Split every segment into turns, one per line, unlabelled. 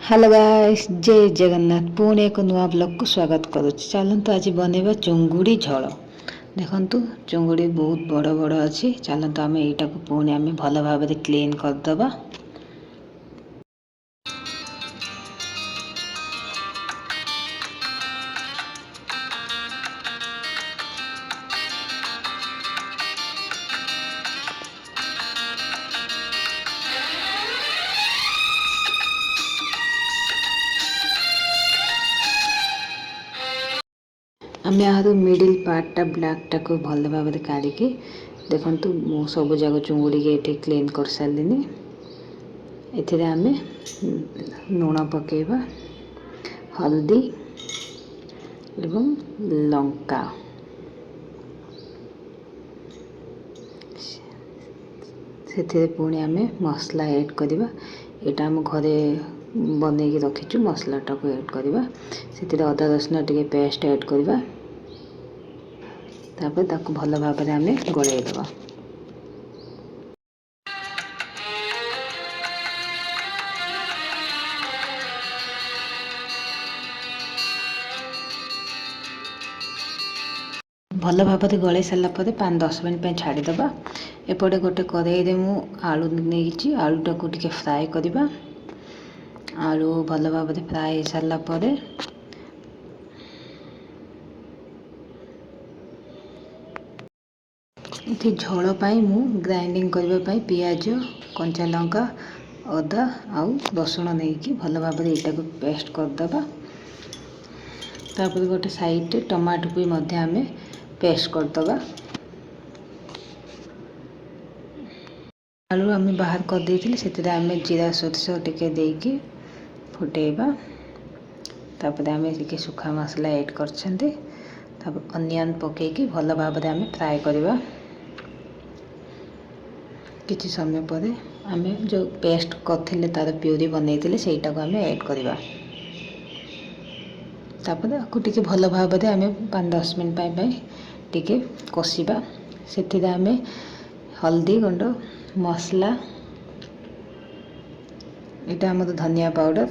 Hello guys, जय जगन्नाथ। पुणी एक नुआ ब्लॉग को स्वागत करुच्ची। चलतु आज बनैबा चुंगुड़ी झोल। देखंतु चुंगुड़ी बहुत बड़ बड़ अच्छी। चलतु आम यटा को पुणी आम भल भाव क्लीन करदबा। आम यार मिडिल पार्टा ब्लैकटा को भल भाव काढ़ी देखु मु सब जगह चुंगुड़ी के ये क्लीन कर सारे। एथिरे आम लुण पकेबा, हल्दी एवं लंका, से पुणी आम मसला ऐड करवा। यहाँ आम घरे बनई रखीचु मसलाटा को ऐड करवा। से अदा रसुण टे पेस्ट ऐड करवा। तापर ताकू भल भाव आम गलैदबा। भल भाव गलई सारापर 5-10 मिनट छाड़ीदबा। एपटे गोटे कड़ाई मु आलू नहीं आलूटा को टिके फ्राए करवा। आलू भल भाव फ्राए हो सारापर ये झोल पाई मु ग्राइंडिंग करने पियाज, कंचा लंका, अदा आउ रसुण नहीं भल भाव यहाँ को पेस्ट करदबा। तापर गोटे साइड टमाटो भी आम पेस्ट करदबा। आलू आम बाहर कर देथिले से आम जीरा सोरष टिके देकी फुटेबा। तापर आम टिके सुखा मसला ऐड करछंते। तापर अनियन पकेकी भल भाव आम फ्राए करवा। किछि समय पर आम जो पेस्ट करथिले तार प्यूरी बनैथिले सेटा को आम ऐड करवा। तापर आपको टिके भल भाव आम 5-10 मिनट टिके कषिबा। से आम हल्दी गुंड, मसला, यहाँ आम धनिया पाउडर,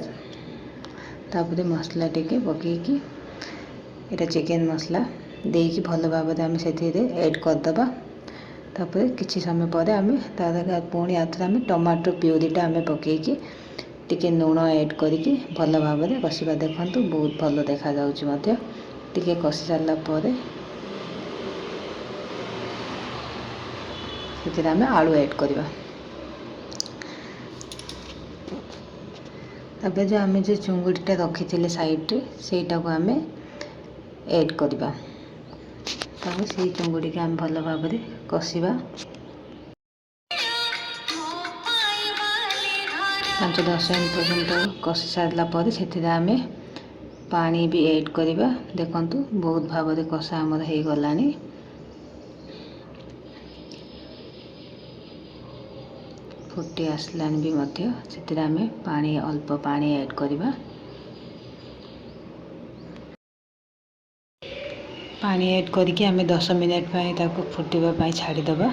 तापर मसला टिके पकेकी यहाँ चिकेन मसला देकी भल भाव आम से ऐड करदबा। तापर किछि समय पर आम तार पुणी आउे आम टमाटो प्यूरीटा आम पकेकी टिके लुण ऐड करके भल भाव कषिबा। देखंतु बहुत भल देखा जाउछि मध्य। टिके कषि सारा पर से आम आलू ऐड करवा। तापर जो आम जो चुंगुड़ीटा रखी साइड सेटा को आम ऐड करवा। तापर से चुंगुड़ी के आम भल भाव कषिबा। 5-10 मिनट पर्यंत कषि सारापर से आम पानी भी ऐड करवा। देखंतु बहुत भाव कषा आमर हो गलानी। फुटी आसलानी भी मध्य से आम पानी अल्प पानी ऐड करवा। पानी ऐड करके आम 10 मिनट फुटवाई छाड़ीदबा।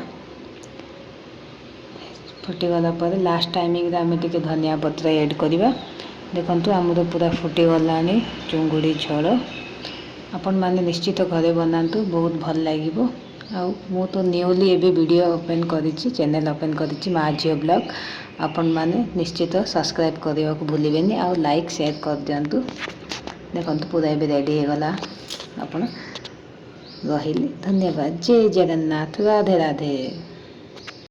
फुटीगला पर लास्ट टाइमिंग आम टिके धनिया पत्र ऐड करवा। देखंतु आमर पूरा फुटीगलानी चुंगुड़ी झोल। आपण माने निश्चित घरे बनातु, बहुत भल लागिबो। मु तो न्यूली एबे वीडियो ओपन करिछि, चैनल ओपन करिछि माँ झियो ब्लॉग। आपण माने निश्चित सब्सक्राइब करने को भूलिबेनी आ लाइक शेयर कर दियंतु। देखंतु पूरा एबे रेडी हो गला। आपण रहिली, धन्यवाद। जय जगन्नाथ, राधे राधे।